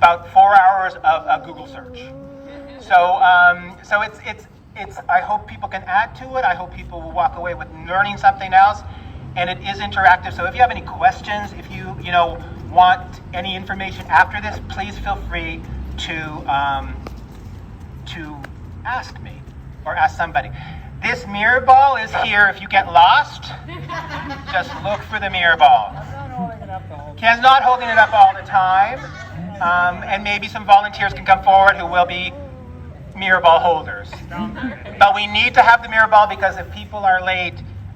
about 4 hours of a Google search. So it's. I hope people can add to it. I hope people will walk away with learning something else. And it is interactive. So if you have any questions, if you want any information after this, please feel free to ask me or ask somebody. This mirror ball is here. If you get lost, just look for the mirror ball. Ken's not holding it up all the time. And maybe some volunteers can come forward who will be mirror ball holders. But we need to have the mirror ball because if people are late,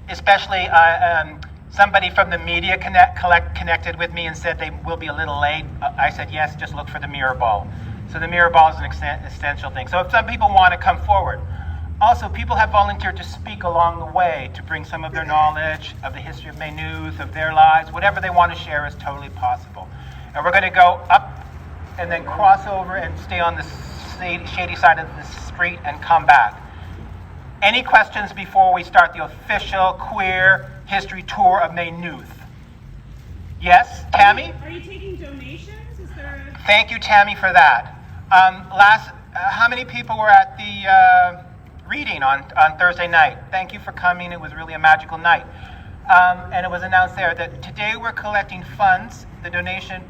especially somebody from the media connected with me and said they will be a little late. I said, yes, just look for the mirror ball. So the mirror ball is an essential thing. So if some people want to come forward. Also, people have volunteered to speak along the way to bring some of their knowledge of the history of Maynooth, of their lives. Whatever they want to share is totally possible. And we're going to go up and then cross over and stay on the shady side of the street and come back. Any questions before we start the official queer history tour of Maynooth? Yes, Tammy? Are you taking donations? Thank you, Tammy, for that. How many people were at the reading on Thursday night? Thank you for coming. It was really a magical night. And it was announced there that today we're collecting funds, the donation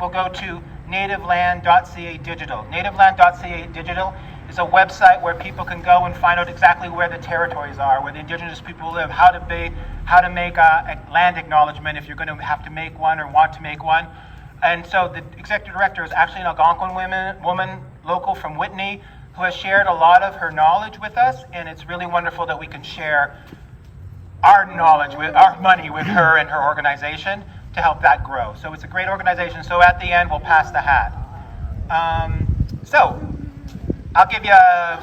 will go to nativeland.ca digital. Nativeland.ca digital is a website where people can go and find out exactly where the territories are, where the Indigenous people live, how to make a land acknowledgement if you're going to have to make one or want to make one. And so the executive director is actually an Algonquin woman local from Whitney who has shared a lot of her knowledge with us, and it's really wonderful that we can share our knowledge, with our money with her and her organization to help that grow. So it's a great organization. So at the end, we'll pass the hat. So I'll give you,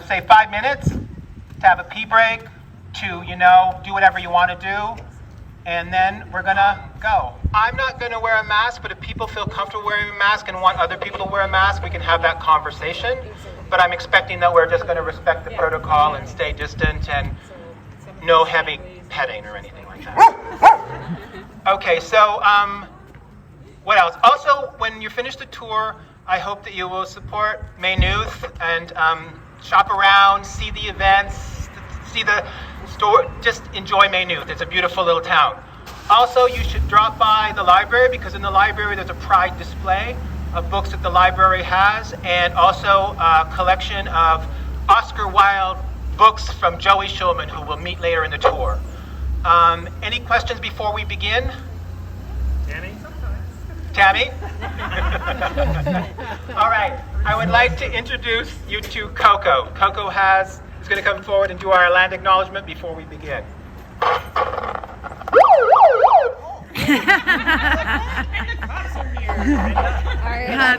say, 5 minutes to have a pee break, to, do whatever you want to do, and then we're going to go. I'm not going to wear a mask, but if people feel comfortable wearing a mask and want other people to wear a mask, we can have that conversation. But I'm expecting that we're just going to respect the protocol and stay distant and no heavy petting or anything like that. Okay, so what else? Also, when you finish the tour, I hope that you will support Maynooth and shop around, see the events, see the store, just enjoy Maynooth. It's a beautiful little town. Also, you should drop by the library because in the library there's a pride display of books that the library has and also a collection of Oscar Wilde books from Joey Schulman, who we'll meet later in the tour. Any questions before we begin? Tammy? All right. I would like to introduce you to Coco. Coco is going to come forward and do our land acknowledgement before we begin.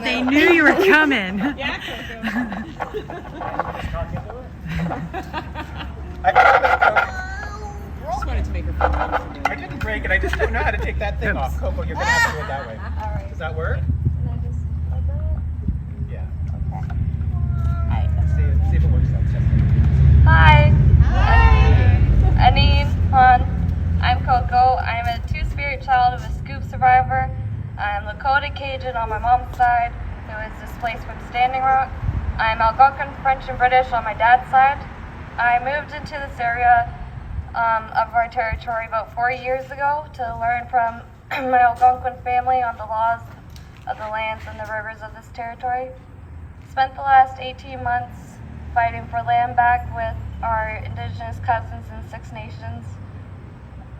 They knew you were coming. Yeah, just wanted to make her feel comfortable. I didn't break it. I just don't know how to take that thing off. Coco, you're going to have to do it that way. All right. Does that work? Can I just hold that? Yeah. Okay. Hi. See if it works out. Hi. Hi. Anine, Han. I'm Coco. I'm a two-spirit child of a scoop survivor. I'm Lakota Cajun on my mom's side, who was displaced from Standing Rock. I'm Algonquin, French, and British on my dad's side. I moved into this area of our territory about 4 years ago to learn from my Algonquin family on the laws of the lands and the rivers of this territory. Spent the last 18 months fighting for land back with our Indigenous cousins in 6 Nations.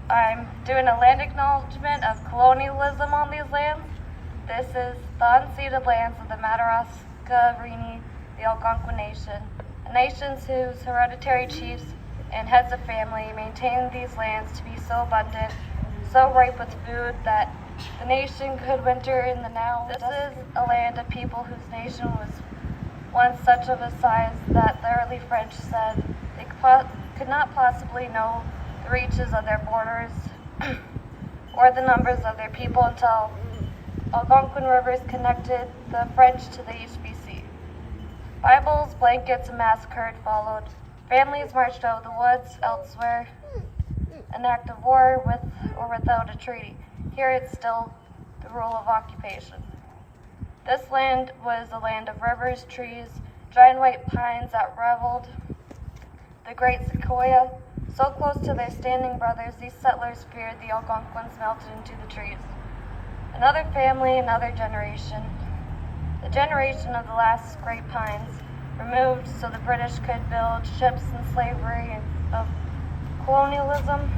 I'm doing a land acknowledgement of colonialism on these lands. This is the unceded lands of the Madawaska, Rini, the Algonquin Nation, nations whose hereditary chiefs and heads of family maintain these lands to be so abundant, so ripe with food that the nation could winter in the now. This is a land of people whose nation was once such of a size that the early French said they could not possibly know the reaches of their borders or the numbers of their people until Algonquin rivers connected the French to the HBC. Bibles, blankets, and massacre followed. Families marched out of the woods elsewhere, an act of war with or without a treaty. Here it's still the rule of occupation. This land was a land of rivers, trees, giant white pines that reveled the great sequoia. So close to their standing brothers, these settlers feared the Algonquins melted into the trees. Another family, another generation. The generation of the last great pines, removed so the British could build ships and slavery of colonialism.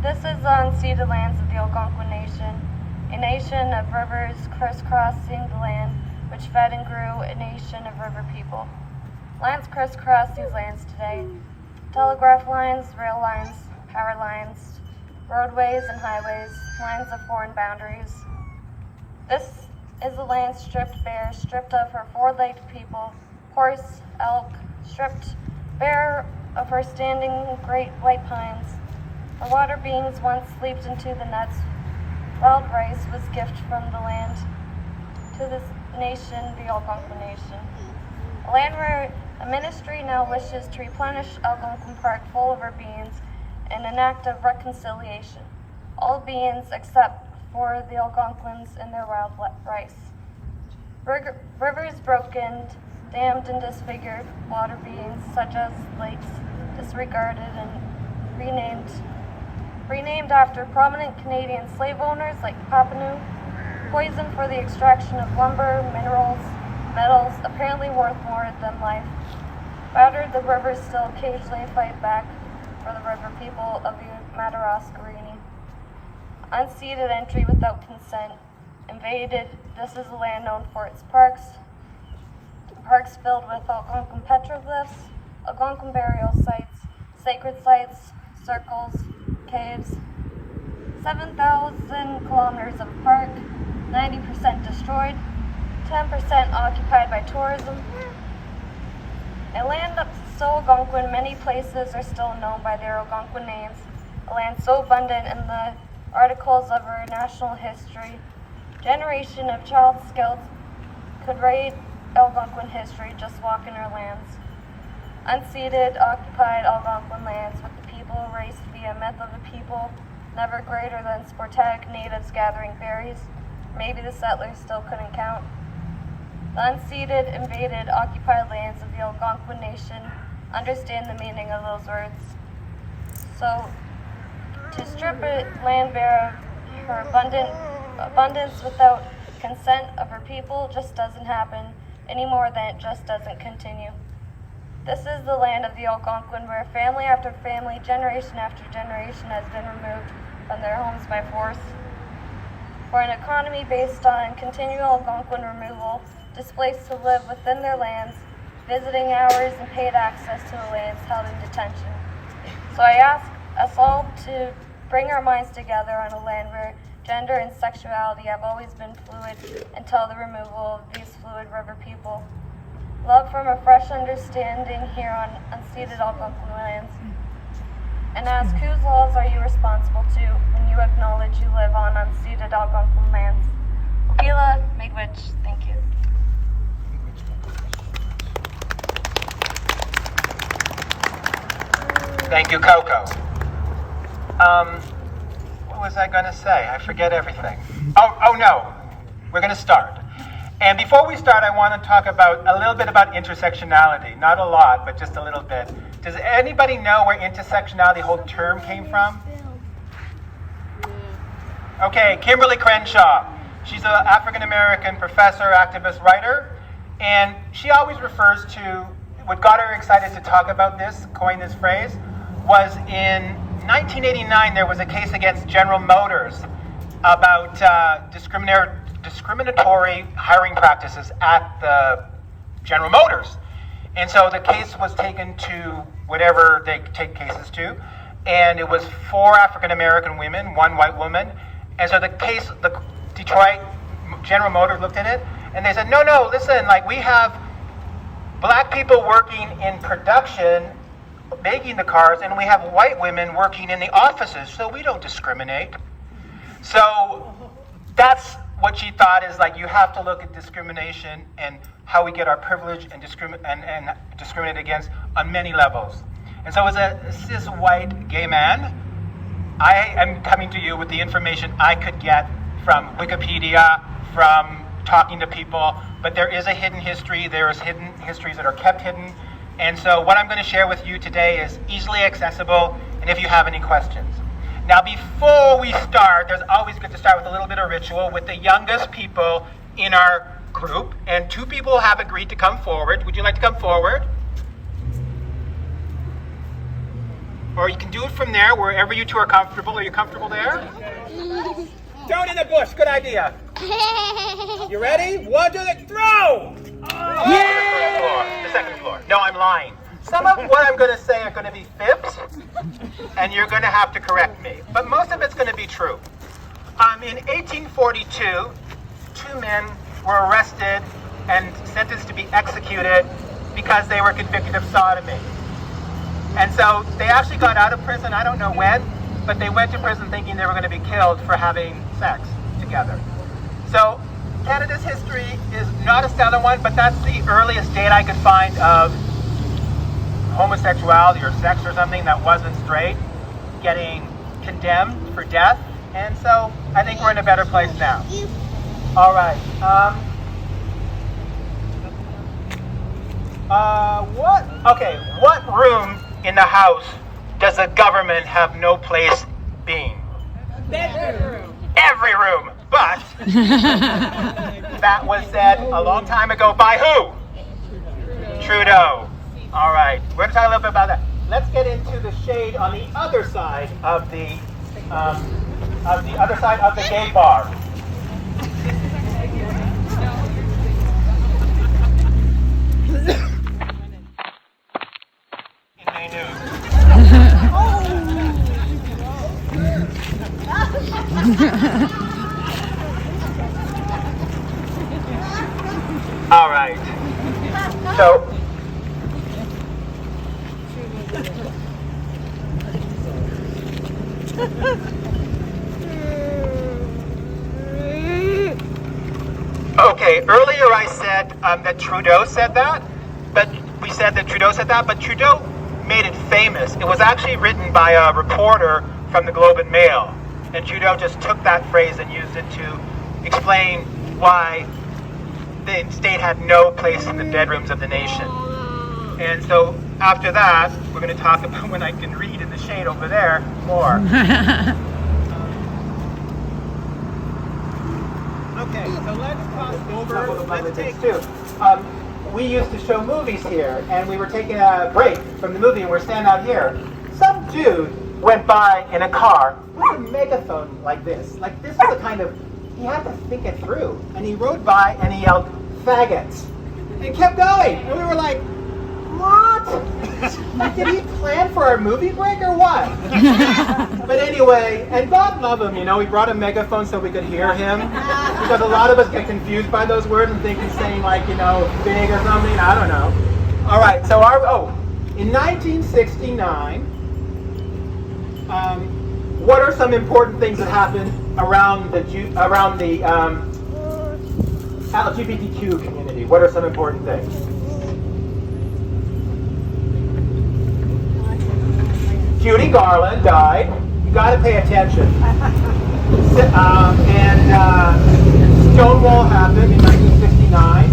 This is the unceded lands of the Algonquin Nation, a nation of rivers crisscrossing the land which fed and grew, a nation of river people. Lands crisscross these lands today. Telegraph lines, rail lines, power lines, roadways and highways, lines of foreign boundaries. This is a land stripped bare, stripped of her four-legged people, horse, elk, stripped bare of her standing great white pines. Her water beings once leaped into the nets. Wild rice was gift from the land to this nation, the Algonquin Nation. A land where a ministry now wishes to replenish Algonquin Park full of her beings in an act of reconciliation. All beings except for the Algonquins and their wild rice. Rivers broken, dammed and disfigured, water beings such as lakes disregarded and renamed after prominent Canadian slave owners like Papineau, poison for the extraction of lumber, minerals, metals apparently worth more than life. Battered, the rivers still occasionally fight back for the river people of the Madawaskarini. Unceded entry without consent. Invaded, this is a land known for its parks. Parks filled with Algonquin petroglyphs, Algonquin burial sites, sacred sites, circles, caves. 7,000 kilometers of park, 90% destroyed, 10% occupied by tourism. A land so Algonquin, many places are still known by their Algonquin names. A land so abundant in the articles of our national history. Generation of child scouts could write Algonquin history, just walk in our lands. Unceded, occupied Algonquin lands with the people erased via myth of the people, never greater than sporadic natives gathering berries. Maybe the settlers still couldn't count. The unceded, invaded, occupied lands of the Algonquin Nation understand the meaning of those words. So, to strip a land bare of her abundance without consent of her people just doesn't happen any more than it just doesn't continue. This is the land of the Algonquin where family after family, generation after generation has been removed from their homes by force. For an economy based on continual Algonquin removal, displaced to live within their lands, visiting hours and paid access to the lands held in detention. So I ask us all to bring our minds together on a land where gender and sexuality have always been fluid until the removal of these fluid river people. Love from a fresh understanding here on unceded Algonquin lands. And ask whose laws are you responsible to when you acknowledge you live on unceded Algonquin lands? Gila, Miigwech, thank you. Thank you, Coco. What was I going to say? I forget everything. Oh no. We're going to start. And before we start, I want to talk about a little bit about intersectionality. Not a lot, but just a little bit. Does anybody know where intersectionality, the whole term, came from? Okay, Kimberly Crenshaw. She's an African-American professor, activist, writer, and she always refers to, what got her excited to talk about this, coin this phrase, was in 1989 there was a case against General Motors about discriminatory hiring practices at the General Motors. And so the case was taken to whatever they take cases to, and it was 4 African-American women, 1 white woman. And so the case, the Detroit General Motors looked at it, and they said, no, listen, like we have black people working in production, making the cars, and we have white women working in the offices, so we don't discriminate. So that's what she thought is like you have to look at discrimination and how we get our privilege and discriminate against on many levels. And so as a cis white gay man, I am coming to you with the information I could get from Wikipedia, from talking to people, but there is a hidden history. There is hidden histories that are kept hidden. And so what I'm going to share with you today is easily accessible, and if you have any questions. Now, before we start, there's always good to start with a little bit of ritual with the youngest people in our group, and 2 people have agreed to come forward. Would you like to come forward? Or you can do it from there, wherever you 2 are comfortable. Are you comfortable there? Throw it in the bush. Good idea. You ready? 1, 2, 3, throw! Oh, the second floor. No, I'm lying. Some of what I'm going to say are going to be fibs, and you're going to have to correct me. But most of it's going to be true. In 1842, 2 men were arrested and sentenced to be executed because they were convicted of sodomy. And so they actually got out of prison, I don't know when, but they went to prison thinking they were going to be killed for having sex together. So Canada's history is not a stellar one, but that's the earliest date I could find of homosexuality or sex or something that wasn't straight getting condemned for death. And so I think we're in a better place now. All right. What room in the house does the government have no place being? Bedroom. Every room. But that was said a long time ago by who? Trudeau. All right. We're going to talk a little bit about that. Let's get into the shade on the other side of the gay bar. In Maynooth. All right. So. Okay, earlier I said that Trudeau said that, but Trudeau made it famous. It was actually written by a reporter from the Globe and Mail, and Trudeau just took that phrase and used it to explain why the state had no place in the bedrooms of the nation. And so after that, we're going to talk about when I can read in the shade over there more. Okay, so let's cross over. Let's take 2. We used to show movies here, and we were taking a break from the movie, and we're standing out here. Some dude went by in a car with a megaphone like this. Like, this was a kind of, he had to think it through. And he rode by and he yelled, "Faggots." And he kept going. And we were like, what? Did he plan for our movie break or what? But anyway, and God love him, you know, he brought a megaphone so we could hear him. Because a lot of us get confused by those words and think he's saying, like, you know, big or something. I don't know. All right, so in 1969, what are some important things that happened around the LGBTQ community? What are some important things? Judy Garland died. You got to pay attention. Stonewall happened in 1969,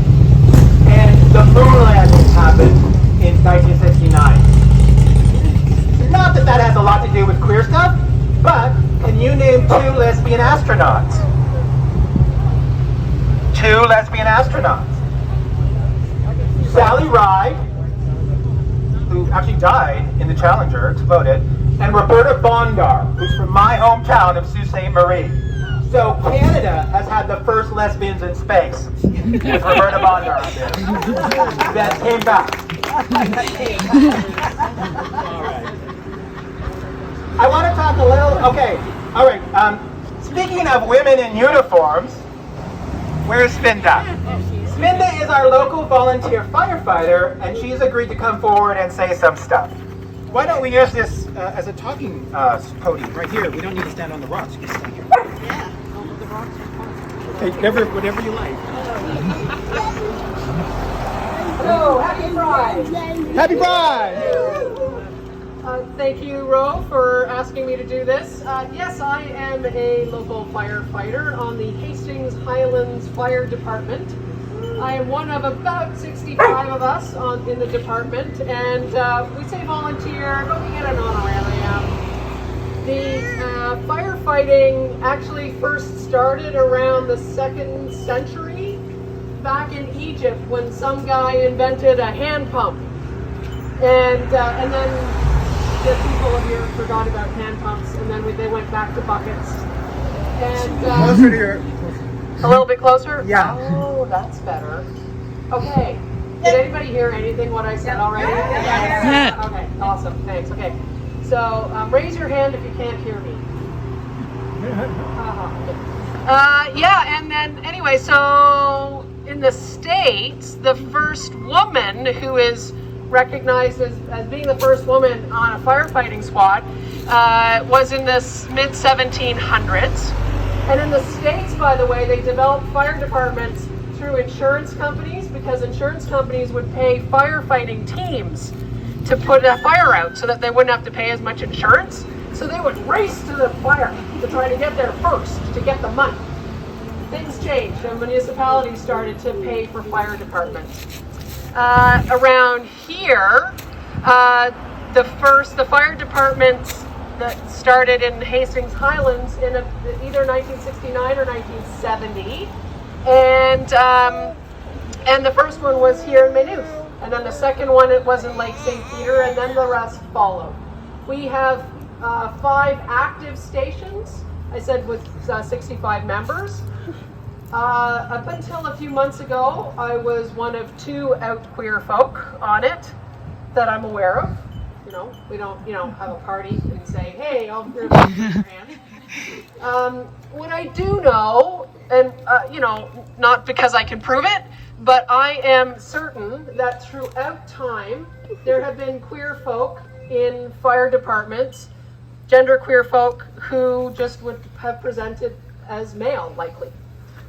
and the moon landing happened in 1969. Not that that has a lot to do with queer stuff, but can you name 2 lesbian astronauts? 2 lesbian astronauts. Sally Ride, who actually died in the Challenger, exploded, and Roberta Bondar, who's from my hometown of Sault Ste. Marie. So Canada has had the first lesbians in space, with Roberta Bondar out there. That came back. All right. I want to talk a little, all right. Speaking of women in uniforms, where's Svinda? Svinda is our local volunteer firefighter, and she's agreed to come forward and say some stuff. Why don't we use this as a talking podium right here? We don't need to stand on the rocks. You can stand here. Yeah, the rocks are fine. Okay, whatever you like. Hello, happy Pride! Happy Pride! Thank you, Ro, for asking me to do this. Yes, I am a local firefighter on the Hastings Highlands Fire Department. I am one of about 65 of us in the department, and we say volunteer, but we get an honorarium. The firefighting actually first started around the 2nd century, back in Egypt, when some guy invented a hand pump. And then the people of here forgot about hand pumps, and then they went back to buckets. And Closer to your... a little bit closer? Yeah. Oh, that's better. Okay. Did anybody hear anything what I said already? Yeah. Okay, awesome, thanks. Okay. So raise your hand if you can't hear me. Yeah, and then anyway, so in the States, the first woman who is recognized as being the first woman on a firefighting squad was in the mid-1700s. And in the States, by the way, they developed fire departments through insurance companies, because insurance companies would pay firefighting teams to put a fire out so that they wouldn't have to pay as much insurance. So they would race to the fire to try to get there first, to get the money. Things changed, and municipalities started to pay for fire departments. Around here, the fire departments that started in Hastings Highlands in either 1969 or 1970, and the first one was here in Maynooth, and then the second one it was in Lake St. Peter, and then the rest followed. We have 5 active stations, I said with 65 members. Up until a few months ago, I was one of 2 out queer folk on it that I'm aware of. You know, we don't, have a party and say, hey, all queer folk, raise your hand. What I do know, and not because I can prove it, but I am certain that throughout time, there have been queer folk in fire departments, genderqueer folk who just would have presented as male, likely.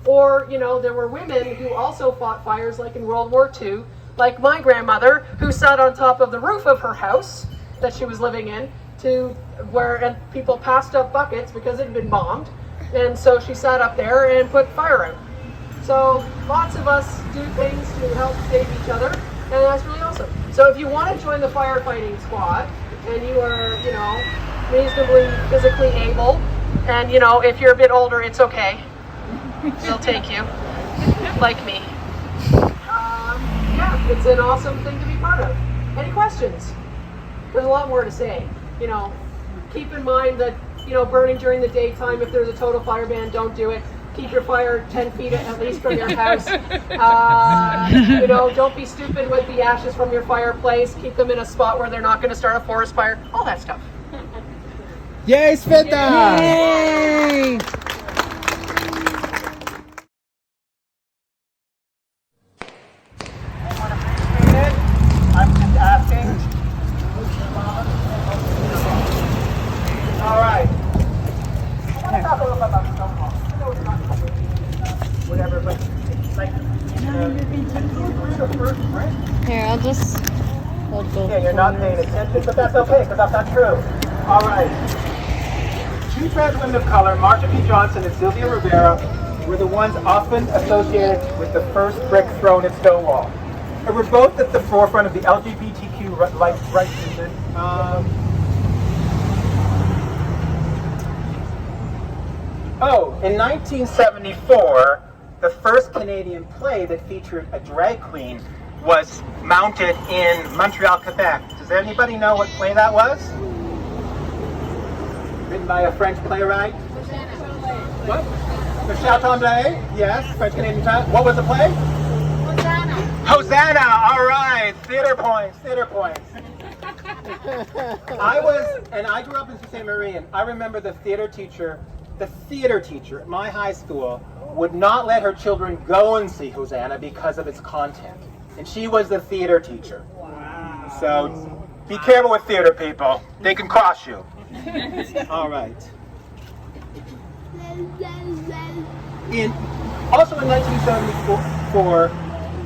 Or, there were women who also fought fires, like in World War II, like my grandmother, who sat on top of the roof of her house that she was living in, and people passed up buckets because it had been bombed, and so she sat up there and put fire out. So lots of us do things to help save each other, and that's really awesome. So if you want to join the firefighting squad, and you are, reasonably physically able, and, if you're a bit older, it's okay. They'll take you, like me. Yeah, it's an awesome thing to be part of. Any questions? There's a lot more to say. Keep in mind that, burning during the daytime, if there's a total fire ban, don't do it. Keep your fire 10 feet at least from your house. Don't be stupid with the ashes from your fireplace. Keep them in a spot where they're not going to start a forest fire. All that stuff. Yay, Sveta! Yay! I'm just asking. All right. I want to talk a little bit about Stonewall. I know it's not whatever, but it's like the first, right? Here, I'll just hold both. Yeah, you're not paying attention, but that's okay, because that's not true. All right. 2 trans women of color, Marcia P. Johnson and Sylvia Rivera, were the ones often associated with the first brick thrown at Stonewall. And we're both at the forefront of the LGBTQ rights movement. In 1974, the first Canadian play that featured a drag queen was mounted in Montreal, Quebec. Does anybody know what play that was? Written by a French playwright? What? Michel Tremblay? Yes, French Canadian child. What was the play? Hosanna, all right, theater points. I grew up in Sault Ste. Marie, and I remember the theater teacher at my high school would not let her children go and see Hosanna because of its content. And she was the theater teacher. Wow. So be careful with theater people. They can cross you. All right. Also in 1974,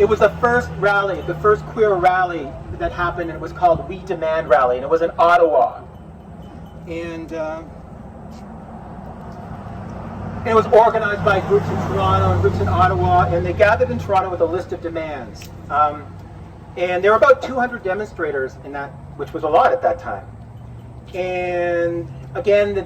it was the first queer rally that happened, and it was called We Demand Rally, and it was in Ottawa. And it was organized by groups in Toronto and groups in Ottawa, and they gathered in Toronto with a list of demands. And there were about 200 demonstrators in that, which was a lot at that time. And again, the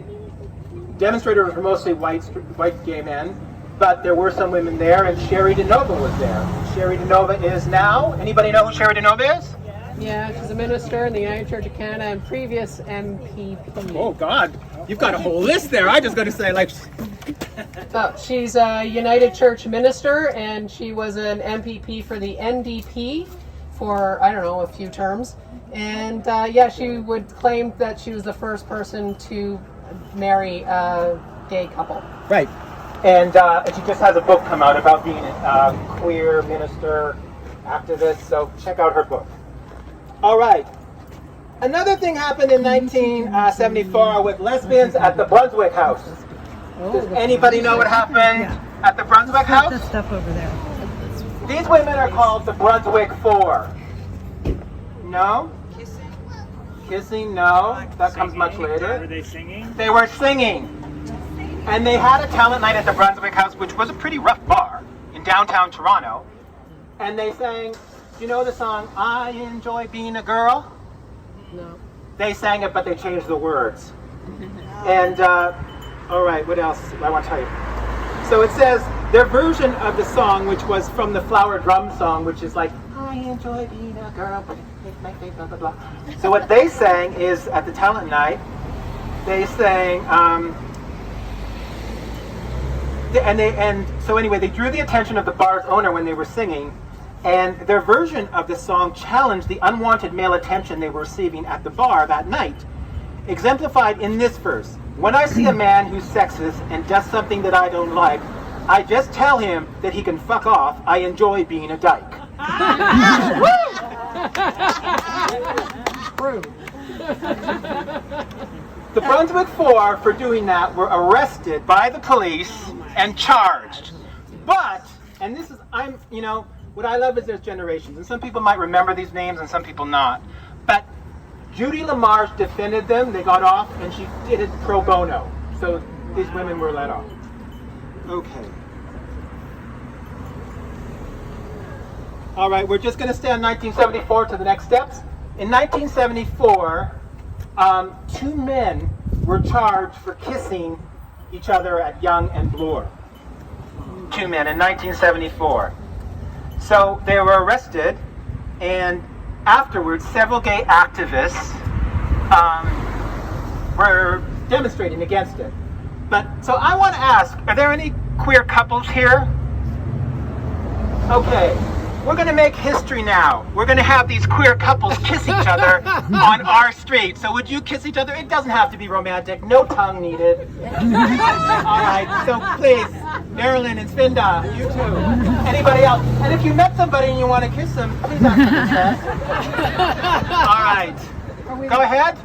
demonstrators were mostly white gay men, but there were some women there, and Sherry DeNova was there. Sherry DeNova is now, anybody know who Sherry DeNova is? Yeah, she's a minister in the United Church of Canada and previous MPP. Oh God, you've got a whole list there. I just got to say, like, She's a United Church minister, and she was an MPP for the NDP for, I don't know, a few terms. And yeah, she would claim that she was the first person to marry a gay couple. Right. And she just has a book come out about being a queer minister, activist, so check out her book. All right. Another thing happened in 1974 with lesbians at the Brunswick House. Does anybody know what happened at the Brunswick House? That stuff over there. These women are called the Brunswick Four. No? Kissing, no. That comes much later. Were they singing? They were singing. And they had a talent night at the Brunswick House, which was a pretty rough bar in downtown Toronto. And they sang, you know the song, I Enjoy Being a Girl? No. They sang it, but they changed the words. And, all right, what else I want to tell you? So it says, their version of the song, which was from the Flower Drum song, which is like, I enjoy being a girl, blah, blah, blah, blah. So what they sang is, at the talent night, they sang, so anyway, they drew the attention of the bar's owner when they were singing, and their version of the song challenged the unwanted male attention they were receiving at the bar that night, exemplified in this verse. When I see a man who's sexist and does something that I don't like, I just tell him that he can fuck off. I enjoy being a dyke. True. The Brunswick Four, for doing that, were arrested by the police and charged. But, and this is, what I love is there's generations, and some people might remember these names and some people not. But Judy Lamarche defended them, they got off, and she did it pro bono. So these women were let off. Okay. All right, we're just going to stay on 1974 to the next steps. In 1974, 2 men were charged for kissing each other at Yonge and Bloor. 2 men in 1974. So they were arrested, and afterwards, several gay activists were demonstrating against it. But so I want to ask, are there any queer couples here? Okay. We're going to make history now. We're going to have these queer couples kiss each other on our street. So would you kiss each other? It doesn't have to be romantic. No tongue needed. All right. So please, Marilyn and Svinda, you too. Anybody else? And if you met somebody and you want to kiss them, please ask for consent. All right. Go ahead.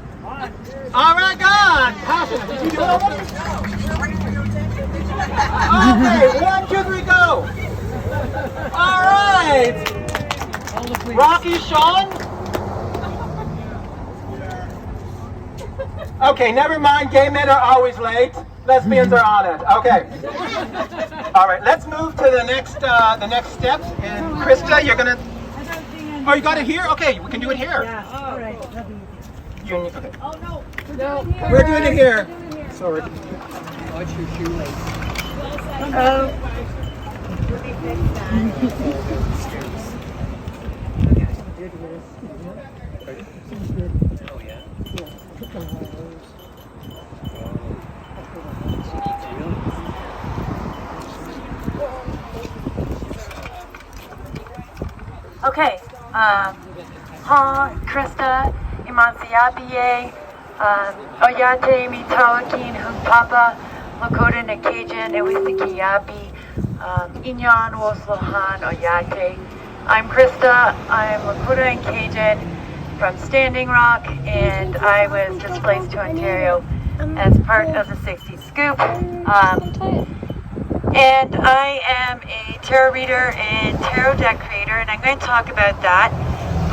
All right, go on. Passionate. Did you do it already? Okay. 1, 2, 3, go. All right. Rocky, Sean. Okay, never mind. Gay men are always late. Lesbians are on it. Okay. All right. Let's move to the next steps. And Krista, you're gonna. Oh, you got it here. Okay, we can do it here. Yeah. All right. Okay. Oh, no. No, we're doing it here. Sorry. Watch your shoelace. Okay, Krista, Imansiabiye, Oyate, Mitawakin, Humpapa, Lakota Nakajan, Ewisikiyabi, Inyan, Woslohan, Oyate. I'm Krista, I'm Lakota and Cajun from Standing Rock, and I was displaced to Ontario as part of the 60s Scoop. And I am a tarot reader and tarot deck creator, and I'm going to talk about that.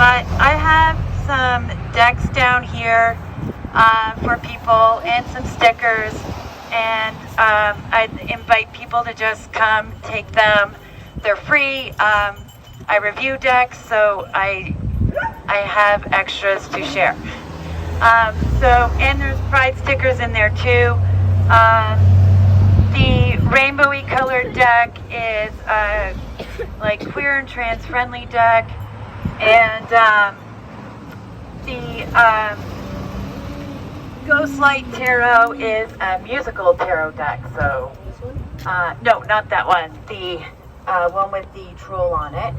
but I have some decks down here for people and some stickers, and I invite people to just come take them. They're free. I review decks, so I have extras to share. And there's pride stickers in there too. The rainbowy colored deck is like queer and trans friendly deck, and the Ghostlight Tarot is a musical tarot deck. So no, not that one. The one with the troll on it.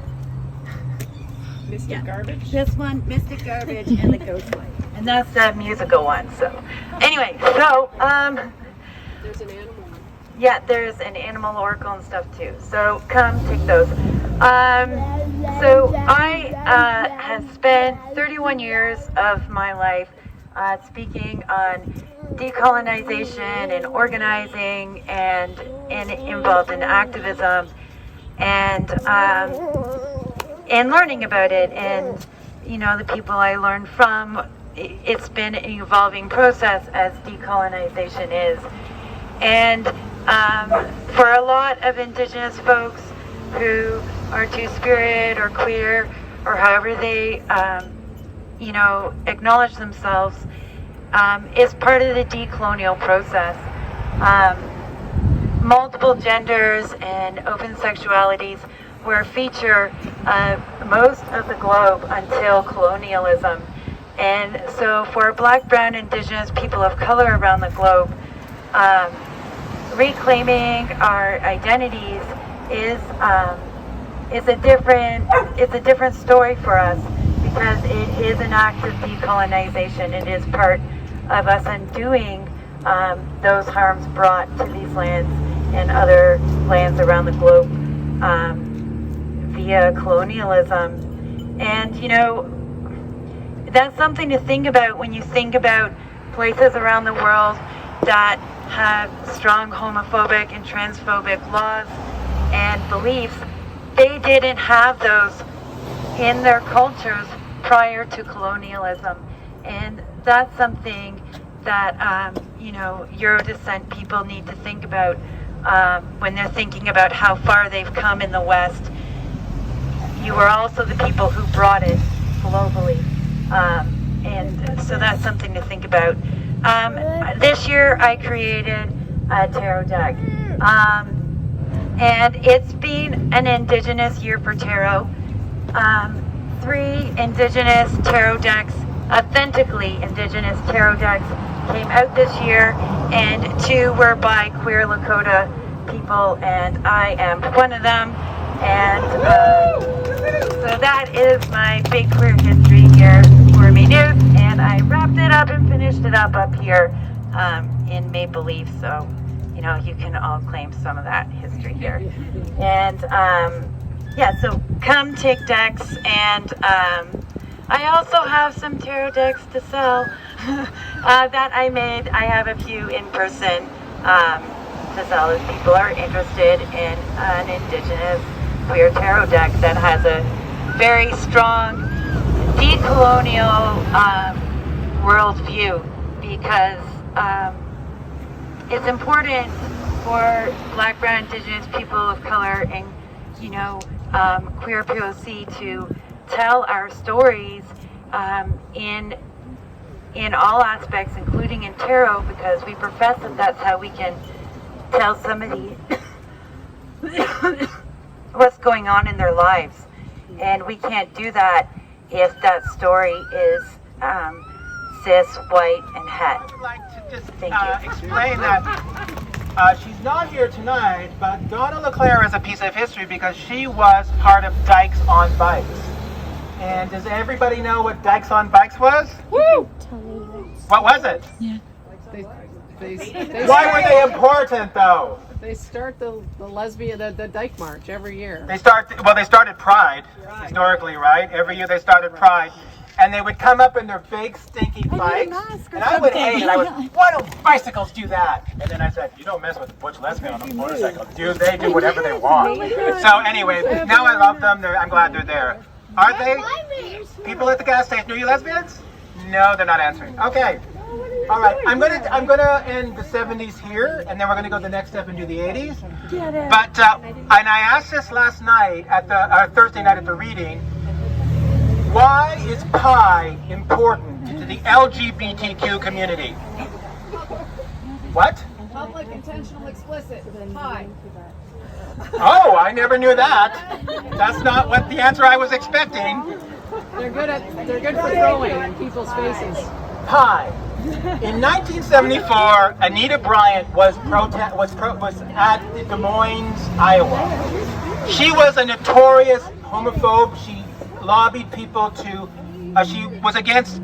Mystic Garbage. This one, Mystic Garbage and the Ghostlight. And that's the musical one. So anyway, so There's an animal one. yeah, there's an animal oracle and stuff too. So come take those. So I have spent 31 years of my life speaking on decolonization and organizing and involved in activism and learning about it, and you know, the people I learned from. It's been an evolving process as decolonization is, and for a lot of Indigenous folks who are two-spirit or queer or however they you know, acknowledge themselves, is part of the decolonial process. Multiple genders and open sexualities were a feature of most of the globe until colonialism. And so for Black, Brown, Indigenous people of color around the globe, reclaiming our identities is a different story for us, because it is an act of decolonization. It is part of us undoing those harms brought to these lands and other lands around the globe via colonialism. And you know, that's something to think about when you think about places around the world that have strong homophobic and transphobic laws and beliefs. They didn't have those in their cultures prior to colonialism, and that's something that you know, Eurodescent people need to think about when they're thinking about how far they've come in the West. You were also the people who brought it globally, and so that's something to think about. This year I created a tarot deck, and it's been an Indigenous year for tarot. 3 Indigenous tarot decks, authentically Indigenous tarot decks, came out this year, and 2 were by queer Lakota people, and I am one of them. And so that is my big queer history here for Maynooth, and I wrapped it up and finished it up here in Maple Leaf, so you know, you can all claim some of that history here. And yeah, so come take decks, and I also have some tarot decks to sell that I made. I have a few in person to sell if people are interested in an Indigenous queer tarot deck that has a very strong decolonial worldview, because it's important for Black, Brown, Indigenous people of color and, you know, queer POC to tell our stories in all aspects, including in tarot, because we profess that that's how we can tell somebody what's going on in their lives. And we can't do that if that story is cis, white, and het. I would like to just Thank you. explain that she's not here tonight, but Donna LeClaire is a piece of history because she was part of Dykes on Bikes. And does everybody know what Dykes on Bikes was? Woo! What was it? They Why were they important, though? They start the lesbian, the Dyke March every year. They started Pride, historically, right? Every year they started Pride. And they would come up in their big, stinky bikes. And I would hate it. I would, why don't bicycles do that? And then I said, you don't mess with a butch lesbian on a motorcycle. They do whatever they want. So anyway, now I love them. I'm glad they're there. Are they? People at the gas station, are you lesbians? No, they're not answering. Okay. All right. I'm gonna end the 70s here, and then we're gonna go the next step and do the 80s. But and I asked this last night at the Thursday night at the reading. Why is pi important to the LGBTQ community? What? Public, intentional, explicit. Hi. Oh, I never knew that. That's not what the answer I was expecting. They're good for throwing in people's faces. Pi. In 1974, Anita Bryant was at Des Moines, Iowa. She was a notorious homophobe. She lobbied people to. She was against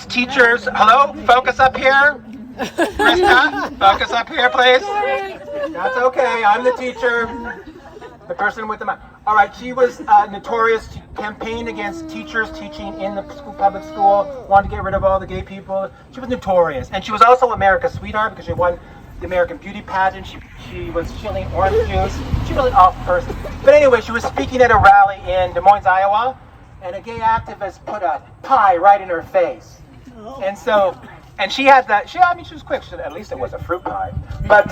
teachers. Hello, focus up here. Krista, focus up here, please. That's okay. I'm the teacher. The person with the mic. All right. She was notorious. She campaigned against teachers teaching in the public school. Wanted to get rid of all the gay people. She was notorious, and she was also America's sweetheart because she won the American Beauty pageant. She was shilling orange juice. She was really an awful person. But anyway, she was speaking at a rally in Des Moines, Iowa, and a gay activist put a pie right in her face, and so. And she had that. She was quick. At least it was a fruit pie. But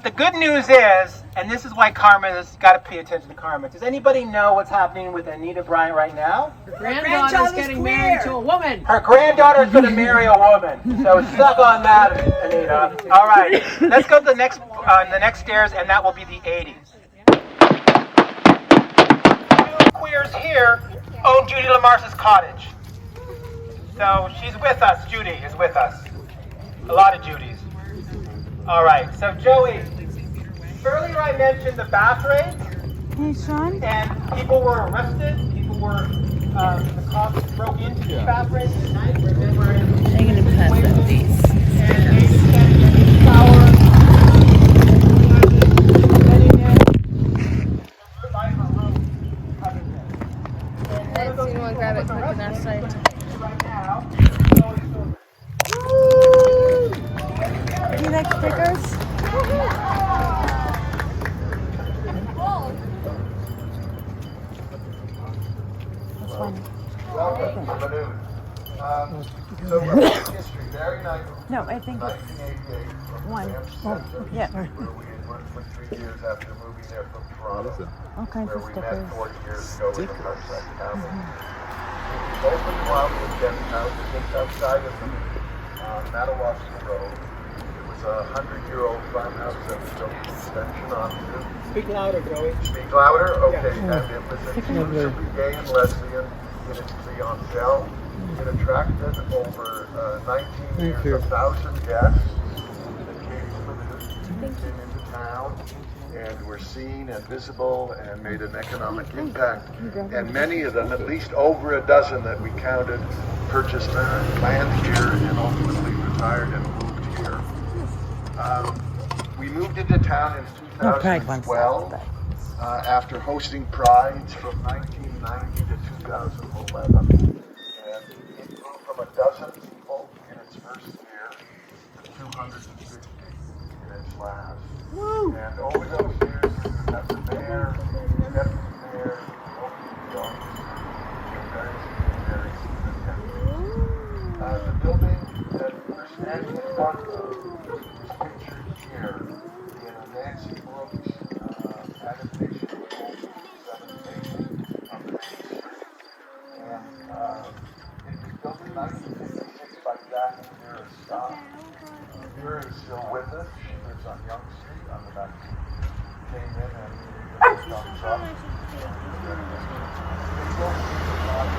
the good news is, and this is why karma's got to pay attention to karma. Does anybody know what's happening with Anita Bryant right now? Her granddaughter's getting married to a woman. Her granddaughter's going to marry a woman. So suck on that, Anita. All right, let's go to the next stairs, and that will be the 80s. Queers here own Judy Lamarce's cottage. So she's with us. Judy is with us. A lot of Judys. All right. So Joey, earlier I mentioned the bath rate. Hey, Sean. And people were arrested. People were, the cops broke into the bath rate at night. Remember? I'm going to pass out these. And they sent in the shower. Anyone grab it quick enough so Right now. Do you like stickers? Welcome to Maynooth. So history, very nice. No, I think it's 1988 one. Where Yeah. we had worked for 3 years after moving there from Toronto, All kinds where of we stickers. met 40 years ago in the Parkside County. We opened while the guest house just outside of the Madawaska Road. It was a 100-year-old farmhouse that we built an extension onto. Speak louder, Joey. Speak louder? Okay, and it was exclusively gay and lesbian in its clientele. It attracted over 19 years, 1,000 guests that came into town and were seen and visible and made an economic impact. And many of them, at least over a dozen that we counted, purchased land here and ultimately retired and moved here. We moved into town in 2012 after hosting prides from 1990 to 2011. And it grew from a dozen people in its first year to 250 in its last. And over those years, we had the mayor, the deputy mayor, local office, and various attendees. The building that we're standing in front of is pictured here in a Nancy Brooks adaptation of the 7th of the Main Street. And it was built in 1956 by Jack and Vera Scott. Vera is still with us. She lives on Young Street on the back. Came in and thumbs up. They built a lot of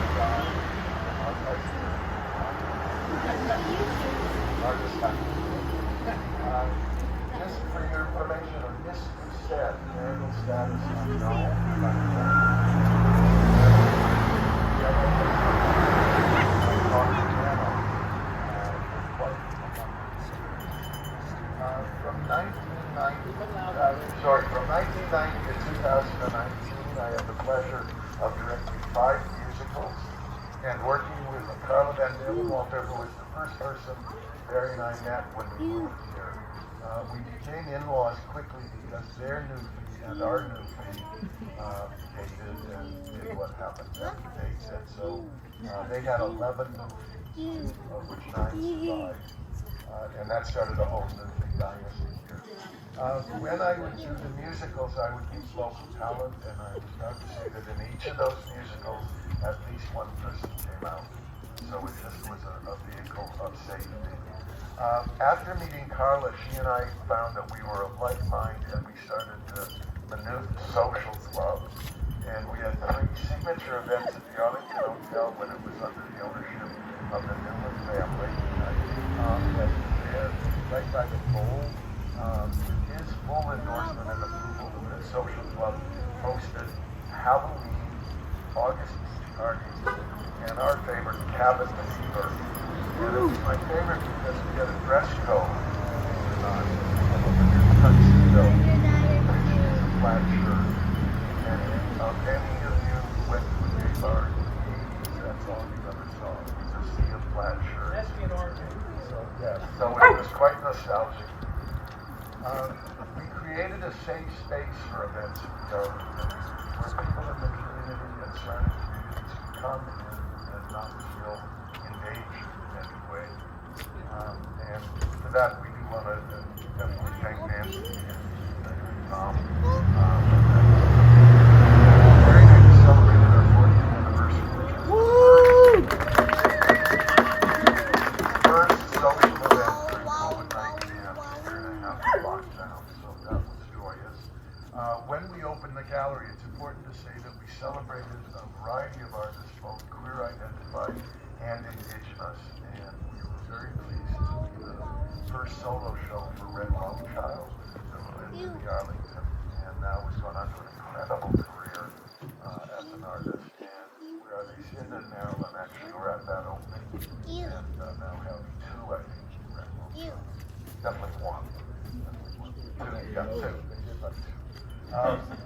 just for your information, on this set, marital status unknown. From 1990 to 2019, I had the pleasure of directing 5 musicals and working with Carla Van Dille, who was the first person Barry and I met when we moved here. We became in-laws quickly because their new fee and our new fee dated and did what happened after dates. And so they had 11 new fees, of which 9 survived. And that started a whole new fee dynasty here. When I would do the musicals, I would use local talent, and I was proud to say that in each of those musicals, at least one person came out. So it just was a vehicle of safety. After meeting Carla, she and I found that we were of like mind, and we started the Maynooth Social Club. And we had 3 signature events at the Arlington Hotel when it was under the ownership of the Newman family. As there, right by the bowl, with his full endorsement and approval, the Social Club hosted Halloween, August beach parties, and our favorite cabin fever. And it was my favorite because we had a dress code, a tuxedo, which is a flat shirt. And any of you who went to a gay bar in the 80s, that's all you ever saw, was a sea of flat shirts. So it was quite nostalgic. We created a safe space for events in the Arlington, where people in the community and surrounding communities could come and not feel engaged in any way. And for that, we do want to definitely thank Nancy and Tom. Very good to celebrate our 40th anniversary, which is the first social event during COVID-19 after a year and a half of lockdown, so that was joyous. When we opened the gallery, it's important to say that we celebrated a variety of artists, both queer identified and Indigenous, and we were very pleased to be the first solo show for Red Child, who lived in the Arlington, and now has gone on to an incredible career as an artist. And where they in Maryland, actually, we're at that opening, and now have 2, I think, Red Child. Definitely one. Two, yeah, 2. They did like 2.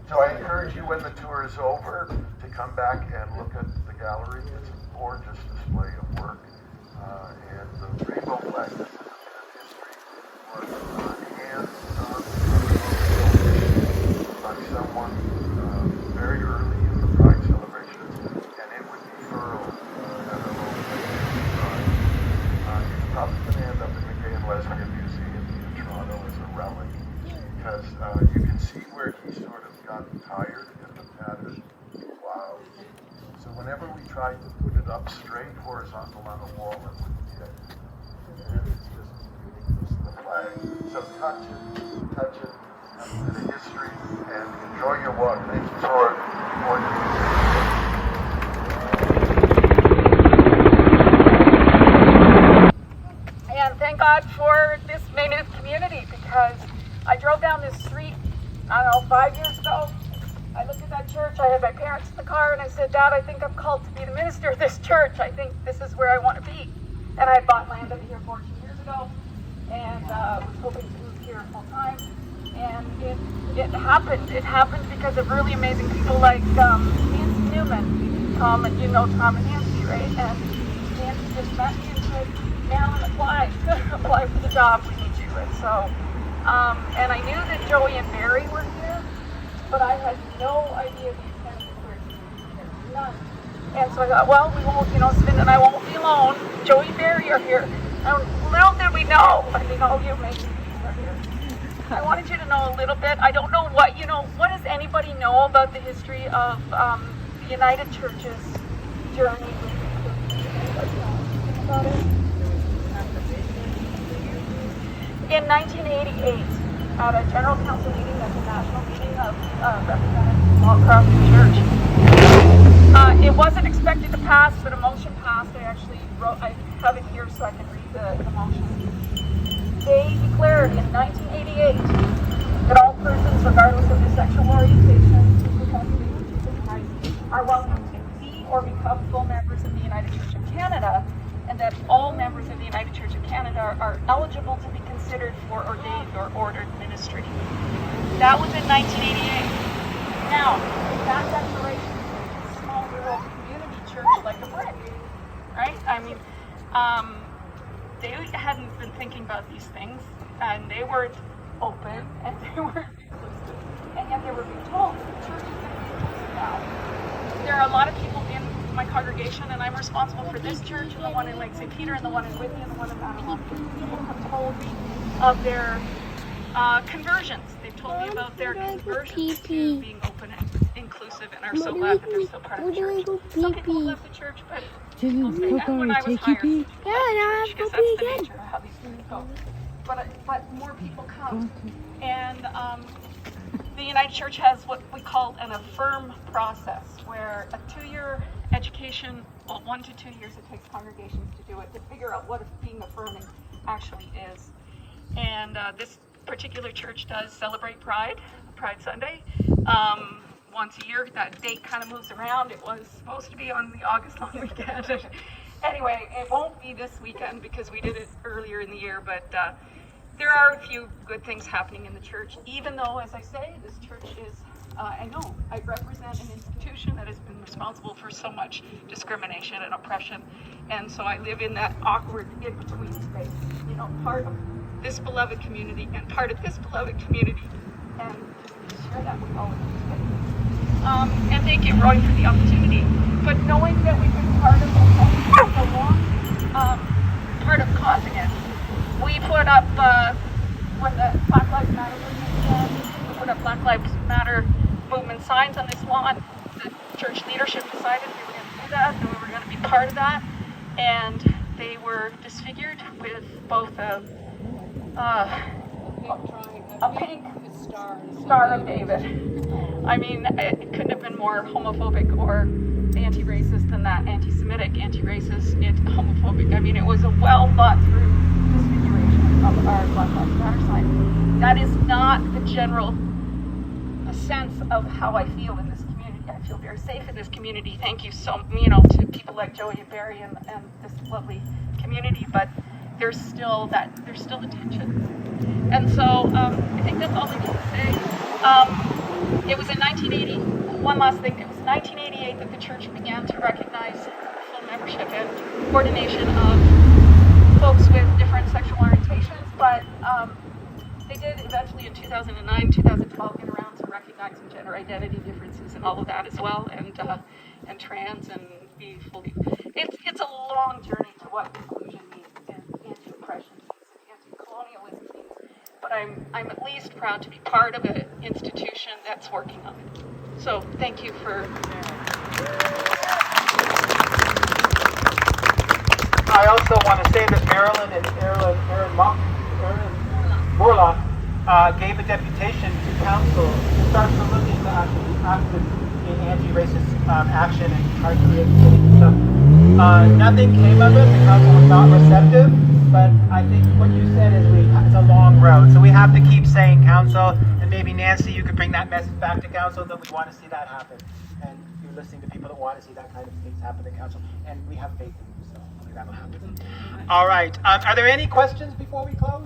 So I encourage you when the tour is over to come back and look at the gallery. It's a gorgeous display of work. And the rainbow flag, this is a bit of history, was hand-done by someone very early in the Pride celebrations, and it would be furled at a local Pride. It's probably going to end up in the Gay and Lesbian Museum in Toronto as a relic, because you can see where he sort of got tired in the pattern. Wow. So whenever we tried to put it up straight horizontal on the wall, it wouldn't get. And it's just the flag. So touch it, have a bit of history, and enjoy your walk. Thank you for And thank God for this Maynooth community, because I drove down this street, I don't know, 5 years ago. I looked at that church, I had my parents in the car, and I said, Dad, I think I'm called to be the minister of this church. I think this is where I want to be. And I had bought land over here 14 years ago, and was hoping to move here full time. And it happened. It happened because of really amazing people like Nancy Newman. Tom, and you know Tom and Nancy, right? And Nancy just met me and said, Marilyn, apply for the job, we need you. And so, and I knew that Joey and Barry were here, but I had no idea the extent of where he was here. None. And so I thought, well, we won't, Sven and I won't be alone. Joey and Barry are here. And little did we know, I mean, all you amazing people are here. I wanted you to know a little bit. I don't know what does anybody know about the history of the United Church's journey with anybody know anything about it? In 1988, at a general council meeting, that's a national meeting of representatives all across the church, it wasn't expected to pass, but a motion passed. I have it here so I can read the motion. They declared in 1988 that all persons, regardless of their sexual orientation, are welcome to be or become full members of the United Church of Canada, and that all members of the United Church of Canada are eligible to be considered for ordained or ordered ministry. That was in 1988. Now, that declaration is a small little community church like a brick, right? I mean, they hadn't been thinking about these things. and they weren't open, and they weren't inclusive, and yet they were being told that the church is going to be inclusive now. There are a lot of people in my congregation, and I'm responsible for this church, and the one in Lake St. Peter, and the one in Whitney, and the one in Maynooth. People have told me of their conversions. They've told me about their conversions to being open and inclusive, and are so glad that they're still part of the church. Some people have left the church, but I'll say that when I was hired, because that's the nature of how these things go. But more people come, and the United Church has what we call an affirm process, where a 2-year education, well, 1 to 2 years it takes congregations to do it, to figure out what being affirming actually is. And this particular church does celebrate Pride Sunday. Once a year. That date kind of moves around. It was supposed to be on the August long weekend. Anyway, it won't be this weekend because we did it earlier in the year, but there are a few good things happening in the church, even though, as I say, this church is, I know, I represent an institution that has been responsible for so much discrimination and oppression, and so I live in that awkward in-between space, you know, part of this beloved community and part of this beloved community, and just share that with all of you today. And thank you, Roy, for the opportunity. But knowing that we've been part of the for so long, part of causing it, we put up, when the Black Lives Matter movement began, we put up Black Lives Matter movement signs on this lawn. The church leadership decided we were going to do that, and we were going to be part of that. And they were disfigured with both a pink Star of David. I mean, it couldn't have been more homophobic or anti-racist than that. Anti-Semitic, anti-racist, homophobic. I mean, it was a well thought through disfiguration of our Black Lives Matter sign. That is not the general sense of how I feel in this community. I feel very safe in this community. Thank you to people like Joey and Barry and this lovely community, but there's still the tension. And so I think that's all I need to say. It was in 1980, one last thing, it was 1988 that the church began to recognize full membership and ordination of folks with different sexual orientations, but they did eventually in 2009, 2012 get around to recognizing gender identity differences and all of that as well, and trans and be fully. It's a long journey to what inclusion means and anti-oppression means and anti-colonialism means. But I'm at least proud to be part of an institution that's working on it. So thank you for. I also want to say that Marilyn and Aaron Morlock gave a deputation to council to start to look into actually active in anti-racist action and try to create stuff. Nothing came of it. The council was not receptive, but I think what you said is it's a long road. So we have to keep saying council, and maybe Nancy, you could bring that message back to council that we want to see that happen. And you're listening to people that want to see that kind of things happen in council, and we have faith in you, so hopefully that'll happen. All right. Are there any questions before we close?